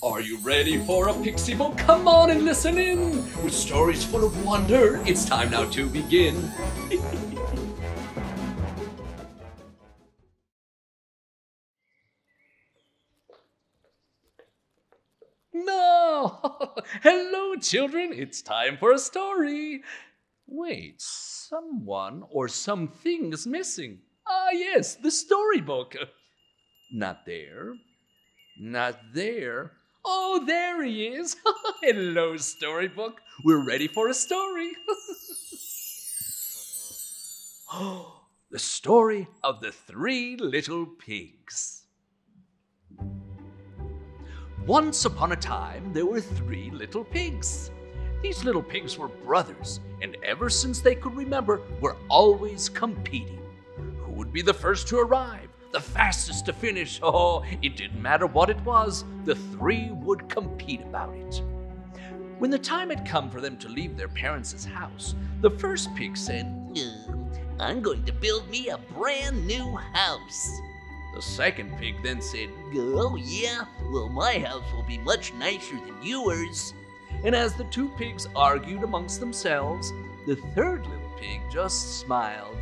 Are you ready for a pixie book? Come on and listen in! With stories full of wonder, it's time now to begin. No! Hello, children! It's time for a story! Wait, someone or something is missing. Ah, yes, the storybook. Not there. Not there. Oh, there he is. Hello, storybook. We're ready for a story. The story of the three little pigs. Once upon a time, there were three little pigs. These little pigs were brothers, and ever since they could remember, were always competing. Who would be the first to arrive? The fastest to finish? Oh, it didn't matter what it was, the three would compete about it. When the time had come for them to leave their parents' house, the first pig said, I'm going to build me a brand new house. The second pig then said, Oh yeah? Well, my house will be much nicer than yours. And as the two pigs argued amongst themselves, the third little pig just smiled,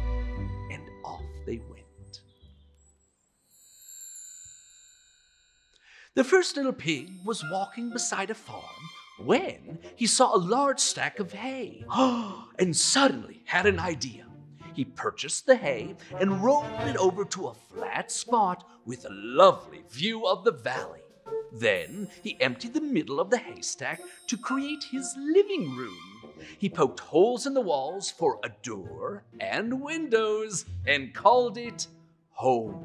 and off they went. The first little pig was walking beside a farm when he saw a large stack of hay, and suddenly had an idea. He purchased the hay and rolled it over to a flat spot with a lovely view of the valley. Then he emptied the middle of the haystack to create his living room. He poked holes in the walls for a door and windows and called it home.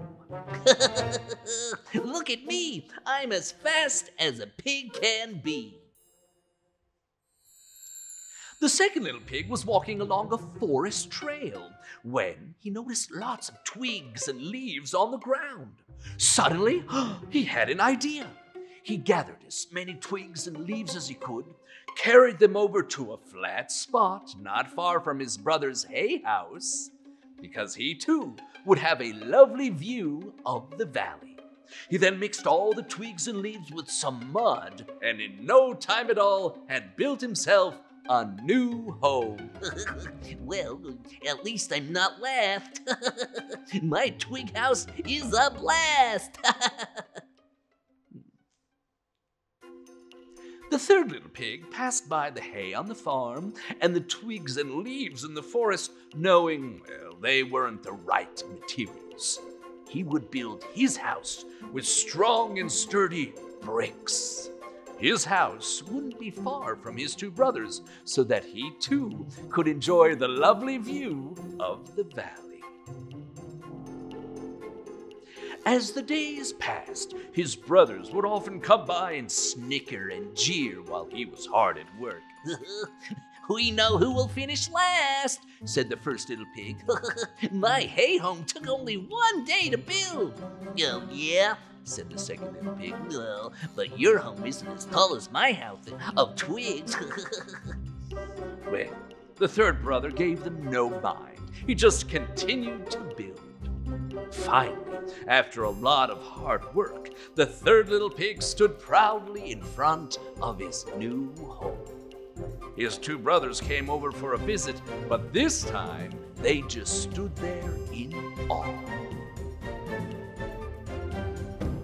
Look at me! I'm as fast as a pig can be. The second little pig was walking along a forest trail when he noticed lots of twigs and leaves on the ground. Suddenly, he had an idea. He gathered as many twigs and leaves as he could, carried them over to a flat spot not far from his brother's hay house, because he too would have a lovely view of the valley. He then mixed all the twigs and leaves with some mud, and in no time at all had built himself a new home. Well, at least I'm not left. My twig house is a blast. The third little pig passed by the hay on the farm and the twigs and leaves in the forest, knowing, well, they weren't the right materials. He would build his house with strong and sturdy bricks. His house wouldn't be far from his two brothers, so that he too could enjoy the lovely view of the valley. As the days passed, his brothers would often come by and snicker and jeer while he was hard at work. We know who will finish last, said the first little pig. My hay home took only 1 day to build. Oh, yeah, said the second little pig. Well, but your home isn't as tall as my house of twigs. Well, the third brother gave them no mind. He just continued to build. Finally, after a lot of hard work, the third little pig stood proudly in front of his new home. His two brothers came over for a visit, but this time they just stood there in awe.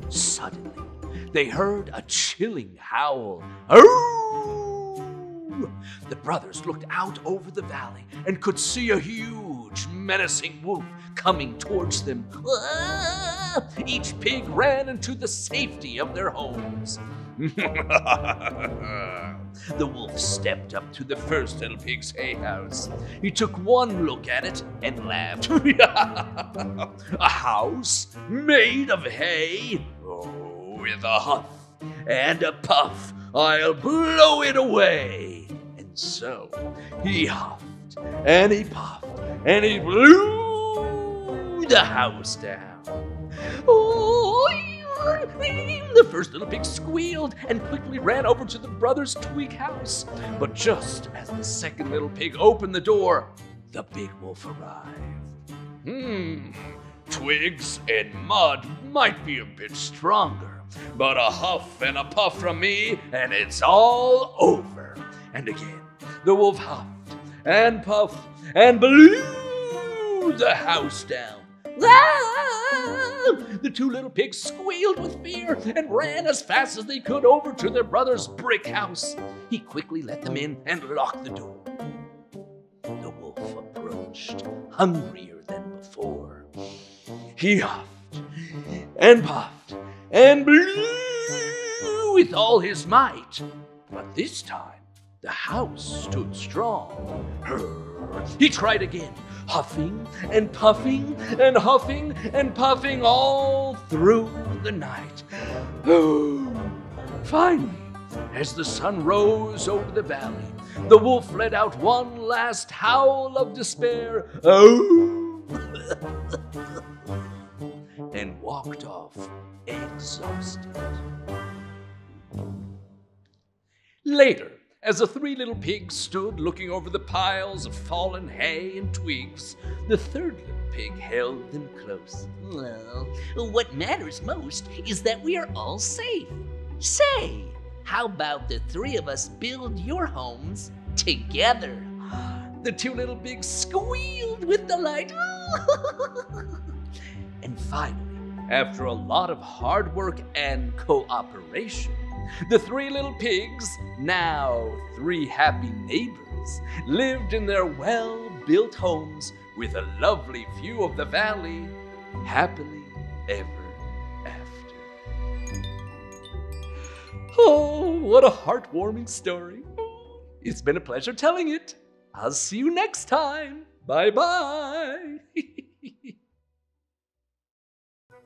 Suddenly, they heard a chilling howl. Arroo! The brothers looked out over the valley and could see a huge, menacing wolf coming towards them. Ah! Each pig ran into the safety of their homes. The wolf stepped up to the first little pig's hay house. He took one look at it and laughed. A house made of hay? Oh, with a huff and a puff, I'll blow it away. And so he huffed and he puffed and he blew the house down. Oh, the first little pig squealed and quickly ran over to the brothers' twig house. But just as the second little pig opened the door, the big wolf arrived. Twigs and mud might be a bit stronger, but a huff and a puff from me, and it's all over. And again, the wolf huffed and puffed and blew the house down. Ah! The two little pigs squealed with fear and ran as fast as they could over to their brother's brick house. He quickly let them in and locked the door. The wolf approached, hungrier than before. He huffed and puffed and blew with all his might. But this time, the house stood strong. He tried again, huffing and puffing and huffing and puffing all through the night. Finally, as the sun rose over the valley, the wolf let out one last howl of despair. And walked off exhausted. Later, as the three little pigs stood looking over the piles of fallen hay and twigs, the third little pig held them close. Well, what matters most is that we are all safe. Say, how about the three of us build your homes together? The two little pigs squealed with delight. And finally, after a lot of hard work and cooperation, the three little pigs, now three happy neighbors, lived in their well-built homes with a lovely view of the valley, happily ever after. Oh, what a heartwarming story. It's been a pleasure telling it. I'll see you next time. Bye-bye.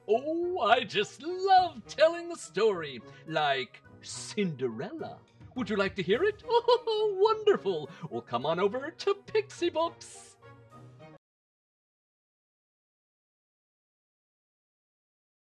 Oh, I just love telling the story, like Cinderella. Would you like to hear it? Oh, wonderful. Well, come on over to Pixie Books.